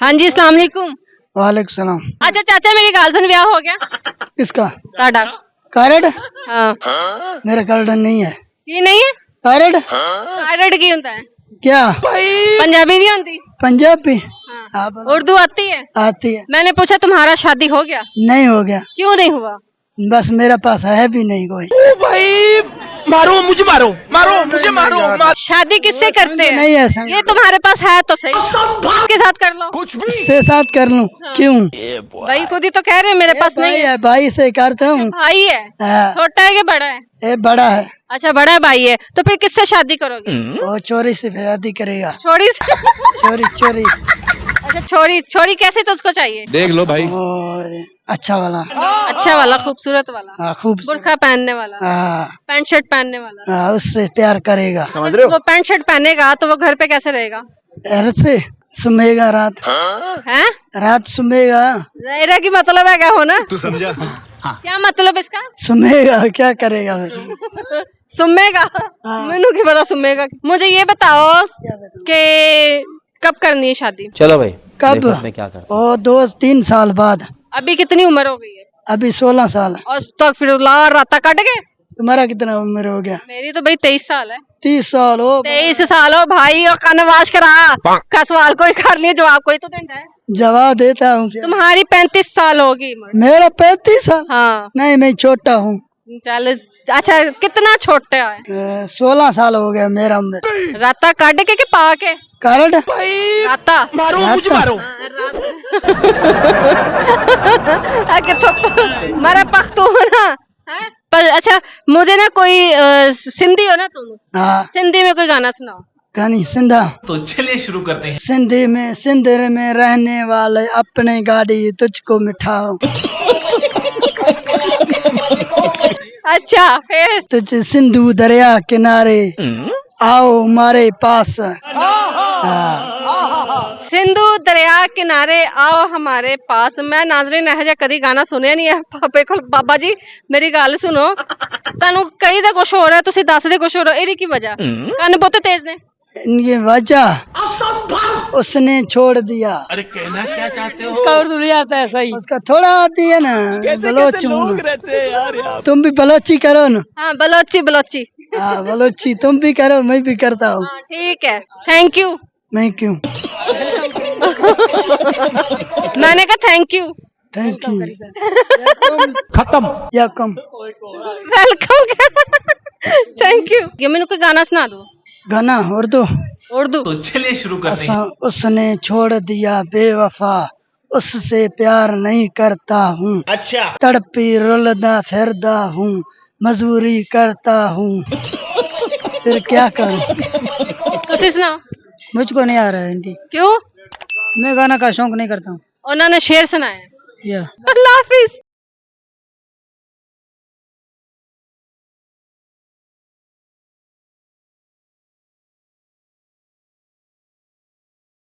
हाँ जी, अस्सलाम वालेकुम। वालेकुम सलाम। अच्छा चाचा मेरी गल सुन, ब्याह हो गया किसका? ताड़ा? कारड? हाँ। मेरा कारड नहीं है। की नहीं है? कारड कारड की होता है? क्या? पंजाबी नहीं होती? पंजाबी? हाँ। हाँ, उर्दू आती है? आती है। मैंने पूछा तुम्हारा शादी हो गया? नहीं हो गया, क्यों नहीं हुआ? बस मेरा पास है भी नहीं कोई। भाई मारो मुझे, मारो मारो मुझे, मारो। शादी किससे करते हैं? नहीं है संग। ये तुम्हारे पास है तो सही, किसके साथ कर लो? किससे साथ कर लूं? हाँ। क्यों? भाई खुद ही तो कह रहे हैं मेरे पास नहीं है। भाई से करता हूँ। भाई है? हाँ, छोटा है कि बड़ा है? ये बड़ा है। अच्छा बड़ा है, भाई है, तो फिर किससे शादी करोगे? वो चोरी से शादी करेगा। छोरी से? चोरी चोरी। अच्छा छोरी, छोरी कैसे तुझको चाहिए? देख लो भाई। वो अच्छा वाला। अच्छा वाला, खूबसूरत वाला, हाँ, खूब। बुर्का पहनने वाला, हाँ, पैंट शर्ट पहनने वाला। हाँ, उससे प्यार करेगा। समझ रहे हो? वो पैंट शर्ट पहनेगा तो वो घर पे कैसे रहेगा? रात से सुमेगा, रात हैं? रात सुमेगा। जाहिरा की मतलब है क्या हो ना? तू समझा? क्या मतलब इसका? सुमेगा, क्या करेगा फिर? सुमेगा? हाँ। मैनू की पता सुमेगा। मुझे ये बताओ कि कब करनी है शादी? चलो भाई, कब? देखो अब मैं क्या करता हूँ। ओ 2-3 साल बाद। अभी कितनी उम्र हो गई है? अभी 16 साल। और तो फिर राता कट गए? तुम्हारा कितना उम्र हो गया? मेरी तो भाई 23 साल है। 30 साल हो। 23 साल हो भाई, और कनवास करा का सवाल कोई कर लिया, जवाब कोई तो देना है। जवाब देता हूँ। तुम्हारी 35 साल होगी उम्र। मेरा 35 साल? हाँ नहीं, मैं छोटा हूँ। चल, अच्छा कितना छोटा है? 16 साल हो गया मेरा उम्र। राता काट के पा के? कारड? राता? मारो मुझे, मारो। मारा पख्तो हो ना है? पर अच्छा मुझे ना कोई सिंधी हो ना तुम, हाँ, सिंधी में कोई गाना सुनाओ। कहानी सिंधा। तो चलिए शुरू करते हैं। सिंधर में रहने वाले अपने गाड़ी तुझको मिठाओ। अच्छा फिर? तुझ सिंधु दरिया किनारे आओ हमारे पास। सिंधु दरिया किनारे आओ हमारे पास। मैं नाजरीन ਇਹੋ ਜਿਹਾ कदी गाना सुनिया नहीं है पापे को। बाबा जी मेरी गल सुनो, ਤੁਹਾਨੂੰ ਕਹੀ ਦਾ ਕੁਝ ਹੋਰ ਹੈ, ਤੁਸੀਂ ਦੱਸਦੇ ਕੁਝ ਹੋਰ ਹੋ। ਇਹਦੀ ਕੀ ਵਜ੍ਹਾ? ਕੰਨ ਬਹੁਤ ਤੇਜ਼ ਨੇ। इनकी वजह उसने छोड़ दिया। अरे कहना क्या चाहते हो? उसका उर्दू नहीं आता है सही। उसका थोड़ा आती है ना, बलोच हूँ। रहते हैं यार। तुम भी बलोची करो ना। हाँ बलोची बलोची। हाँ, बलोची तुम भी करो, मैं भी करता हूँ। हाँ ठीक है, थैंक यू। मैं क्यों? मैंने कहा थैंक यू। Thank you. खत्म। या कम। वेलकम। Thank you. ये मैंने कोई गाना सुना दो गाना उर्दू। उर्दू। तो चलिए शुरू करते हैं। उसने छोड़ दिया बेवफा, उससे प्यार नहीं करता हूँ। अच्छा। तड़पी रुलदा फिरदा हूँ, मजदूरी करता हूँ। फिर क्या करूँ? तुसी सुनाओ। मुझको नहीं आ रहा है हिंदी। क्यों? मैं गाना का शौक नहीं करता हूँ। उन्होंने शेर सुनाया। या अल्लाह हाफिज।